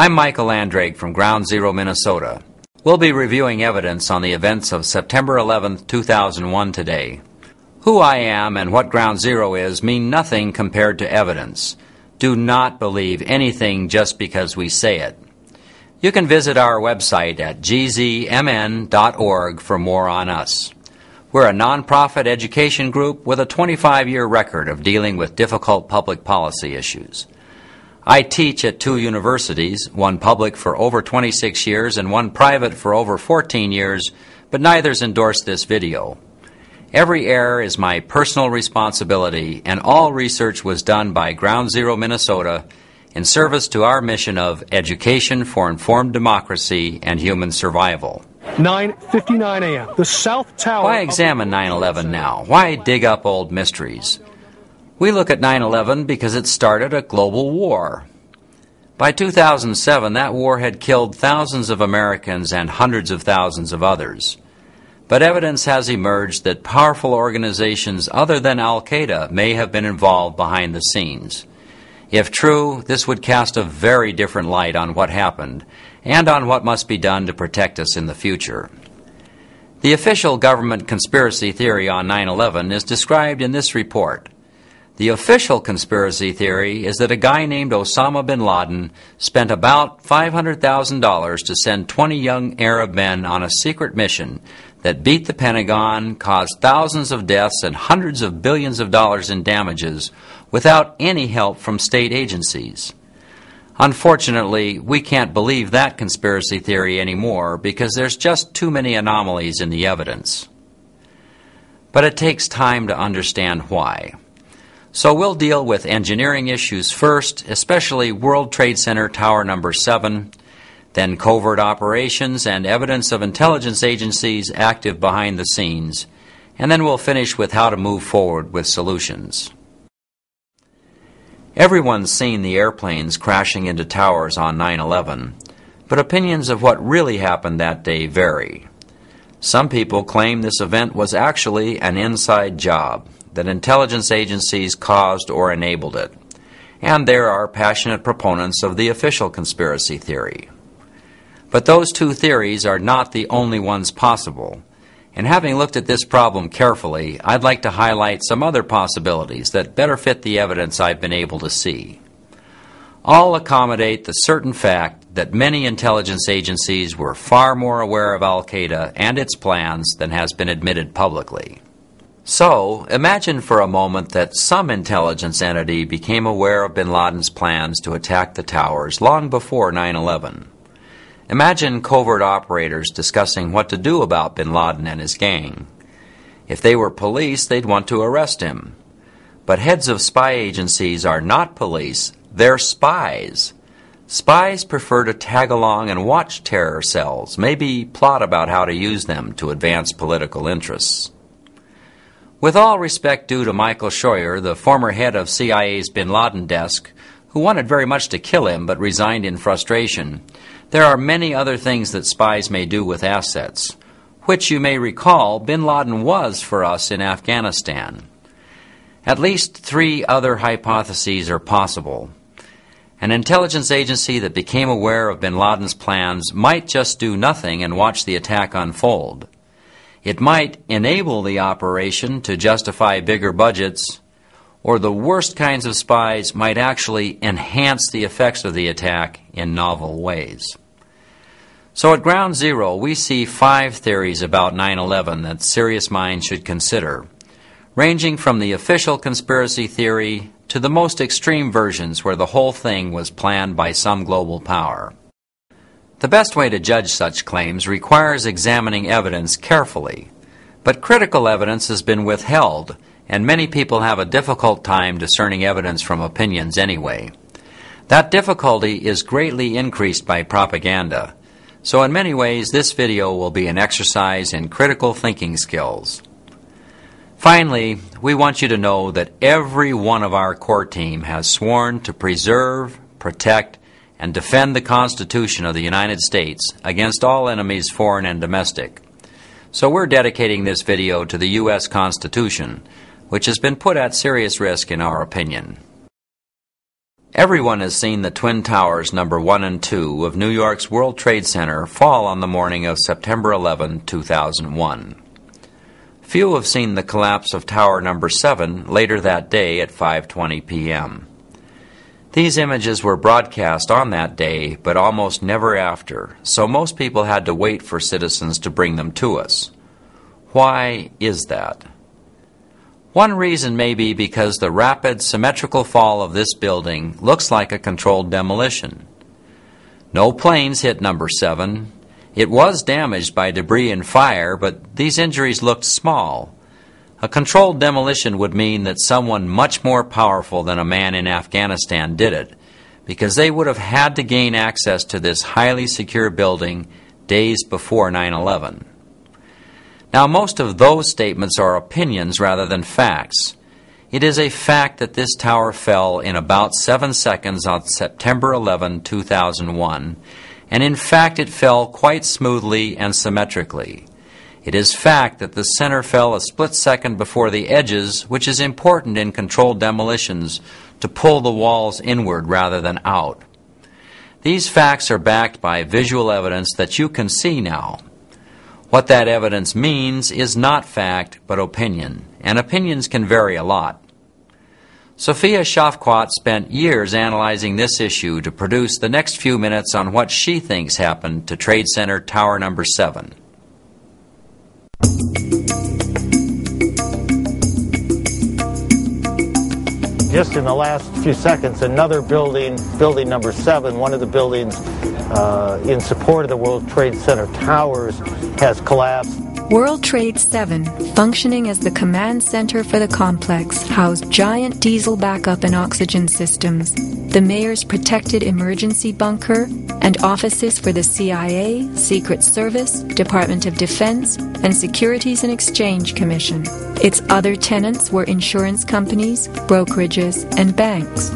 I'm Michael Andrade from Ground Zero, Minnesota. We'll be reviewing evidence on the events of September 11, 2001 today. Who I am and what Ground Zero is mean nothing compared to evidence. Do not believe anything just because we say it. You can visit our website at gzmn.org for more on us. We're a nonprofit education group with a 25-year record of dealing with difficult public policy issues. I teach at 2 universities, one public for over 26 years and one private for over 14 years, but neither's endorsed this video. Every error is my personal responsibility, and all research was done by Ground Zero, Minnesota, in service to our mission of education for informed democracy and human survival. 9:59 a.m. The South Tower... Why examine 9/11 now? Why dig up old mysteries? We look at 9/11 because it started a global war. By 2007, that war had killed thousands of Americans and hundreds of thousands of others. But evidence has emerged that powerful organizations other than Al-Qaeda may have been involved behind the scenes. If true, this would cast a very different light on what happened and on what must be done to protect us in the future. The official government conspiracy theory on 9/11 is described in this report. The official conspiracy theory is that a guy named Osama bin Laden spent about $500,000 to send 20 young Arab men on a secret mission that beat the Pentagon, caused thousands of deaths and hundreds of billions of dollars in damages without any help from state agencies. Unfortunately, we can't believe that conspiracy theory anymore because there's just too many anomalies in the evidence. But it takes time to understand why. So we'll deal with engineering issues first, especially World Trade Center Tower Number 7, then covert operations and evidence of intelligence agencies active behind the scenes, and then we'll finish with how to move forward with solutions. Everyone's seen the airplanes crashing into towers on 9/11, but opinions of what really happened that day vary. Some people claim this event was actually an inside job, that intelligence agencies caused or enabled it, and there are passionate proponents of the official conspiracy theory. But those two theories are not the only ones possible, and having looked at this problem carefully, I'd like to highlight some other possibilities that better fit the evidence I've been able to see. All accommodate the certain fact that many intelligence agencies were far more aware of Al-Qaeda and its plans than has been admitted publicly. So, imagine for a moment that some intelligence entity became aware of bin Laden's plans to attack the towers long before 9/11. Imagine covert operators discussing what to do about bin Laden and his gang. If they were police, they'd want to arrest him. But heads of spy agencies are not police, they're spies. Spies prefer to tag along and watch terror cells, maybe plot about how to use them to advance political interests. With all respect due to Michael Scheuer, the former head of CIA's bin Laden desk, who wanted very much to kill him but resigned in frustration, there are many other things that spies may do with assets, which you may recall bin Laden was for us in Afghanistan. At least 3 other hypotheses are possible. An intelligence agency that became aware of bin Laden's plans might just do nothing and watch the attack unfold. It might enable the operation to justify bigger budgets, or the worst kinds of spies might actually enhance the effects of the attack in novel ways. So at Ground Zero, we see 5 theories about 9/11 that serious minds should consider, ranging from the official conspiracy theory to the most extreme versions where the whole thing was planned by some global power. The best way to judge such claims requires examining evidence carefully, but critical evidence has been withheld, and many people have a difficult time discerning evidence from opinions anyway. That difficulty is greatly increased by propaganda, so in many ways this video will be an exercise in critical thinking skills. Finally, we want you to know that every one of our core team has sworn to preserve, protect, and defend the Constitution of the United States against all enemies, foreign and domestic. So we're dedicating this video to the U.S. Constitution, which has been put at serious risk in our opinion. Everyone has seen the Twin Towers number 1 and 2 of New York's World Trade Center fall on the morning of September 11, 2001. Few have seen the collapse of Tower number 7 later that day at 5:20 p.m. These images were broadcast on that day, but almost never after, so most people had to wait for citizens to bring them to us. Why is that? One reason may be because the rapid, symmetrical fall of this building looks like a controlled demolition. No planes hit number 7. It was damaged by debris and fire, but these injuries looked small. A controlled demolition would mean that someone much more powerful than a man in Afghanistan did it, because they would have had to gain access to this highly secure building days before 9/11. Now, most of those statements are opinions rather than facts. It is a fact that this tower fell in about 7 seconds on September 11, 2001, and in fact it fell quite smoothly and symmetrically. It is fact that the center fell a split second before the edges, which is important in controlled demolitions to pull the walls inward rather than out. These facts are backed by visual evidence that you can see now. What that evidence means is not fact, but opinion, and opinions can vary a lot. Sophia Shafquat spent years analyzing this issue to produce the next few minutes on what she thinks happened to Trade Center Tower number 7. Just in the last few seconds, another building number 7, one of the buildings in support of the World Trade Center towers, has collapsed. World Trade 7, functioning as the command center for the complex, housed giant diesel backup and oxygen systems, the mayor's protected emergency bunker, and offices for the CIA, Secret Service, Department of Defense, and Securities and Exchange Commission. Its other tenants were insurance companies, brokerages, and banks.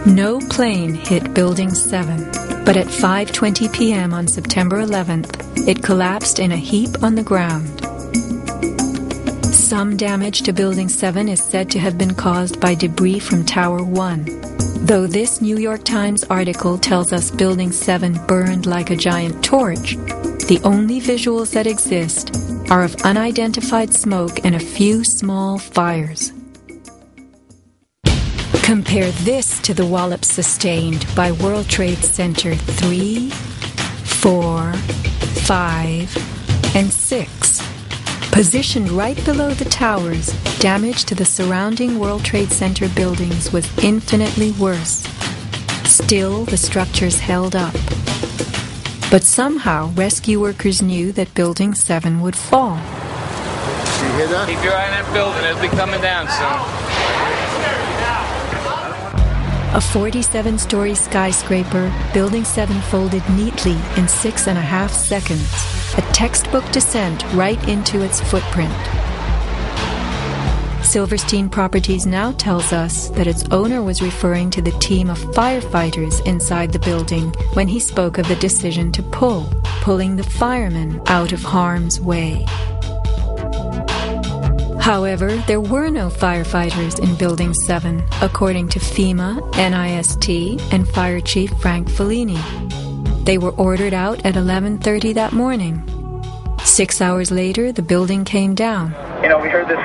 No plane hit Building 7, but at 5:20 p.m. on September 11th, it collapsed in a heap on the ground. Some damage to Building 7 is said to have been caused by debris from Tower 1. Though this New York Times article tells us Building 7 burned like a giant torch, the only visuals that exist are of unidentified smoke and a few small fires. Compare this to the wallops sustained by World Trade Center 3, 4, 5, and 6. Positioned right below the towers, damage to the surrounding World Trade Center buildings was infinitely worse. Still, the structures held up. But somehow, rescue workers knew that Building 7 would fall. You hear that? Keep your eye on that building. It'll be coming down soon. A 47-story skyscraper, Building 7 folded neatly in 6.5 seconds, a textbook descent right into its footprint. Silverstein Properties now tells us that its owner was referring to the team of firefighters inside the building when he spoke of the decision to pulling the firemen out of harm's way. However, there were no firefighters in Building 7, according to FEMA, NIST, and Fire Chief Frank Fellini. They were ordered out at 11:30 that morning. 6 hours later, the building came down. We heard this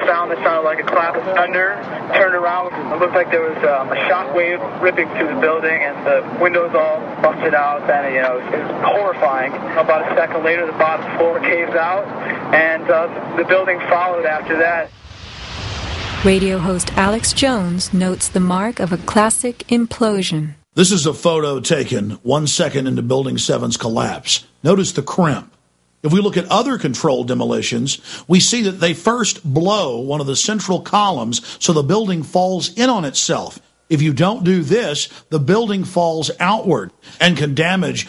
sound that sounded like a clap of thunder. Turned around, it looked like there was a shock wave ripping through the building, and the windows all busted out, and it was horrifying. About a second later, the bottom floor caves out, and the building followed after that. Radio host Alex Jones notes the mark of a classic implosion. This is a photo taken 1 second into Building 7's collapse. Notice the crimp. If we look at other controlled demolitions, we see that they first blow one of the central columns so the building falls in on itself. If you don't do this, the building falls outward and can damage